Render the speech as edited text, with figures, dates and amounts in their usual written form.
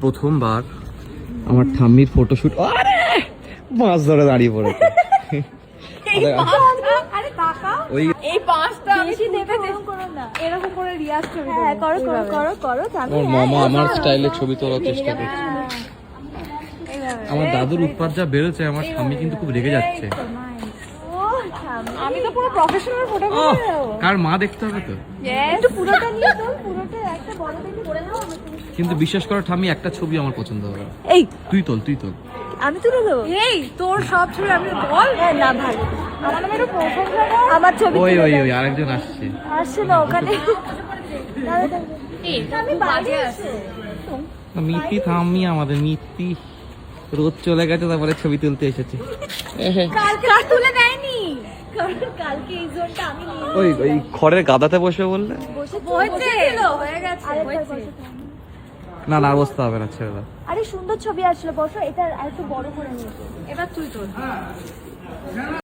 প্রথমবার আমার ঠাম্মির ফটোশুট, আরে মাছ ধরে দাঁড়িয়ে পড়েছে। ওই এই পাঁচটা বেশি দেখে করো না, এরকম করে রিয়াজ ছবি হ্যাঁ করো করো করো করো আমার মামা আমার স্টাইলে ছবি তোলার চেষ্টা করছে। আমার দাদুর উৎপাত যা বেরোচ্ছে, আমার স্বামী কিন্তু খুব রেগে যাচ্ছে। আমি তো পুরো প্রফেশনাল ফটোগ্রাফার। কার মা দেখতে হবে তো, একটু পুরোটা নিয়ে তো, পুরোটা একটা বড় দেখে করে নাও। কিন্তু বিশ্বাস করো ঠাম্মি, একটা ছবি আমার পছন্দ হবে। এই তুই তোল, তুই তোল। আমি তুলে দেবো। এই তোর সব ছবি আমি বল। হ্যাঁ না ভালো, আমার নামে একটু পছন্দ করো। আমার ছবি ওই তুলে ওই দাও। ওই আরেকজন আসছে। আসছে না ওখানে। আমি বাইরে আছি। মিতি থাম্মি, আমাদের মিতি রোজ চলে গেছে, তারপরে ছবি তুলতে এসেছে। কালকে তুলে দেয়নি, কারণ কালকে এই জোনটা আমি নিয়ে ওই ওই খড়ের গাদাতে বসে বললে বসেছিল, হয়ে গেছে। না না, আর বসতে হবে না, ছেড়ে দাও। আরে সুন্দর ছবি আসলো, বসো। এটা আর একটু বড় করে নিয়ে এবার তুই তোল।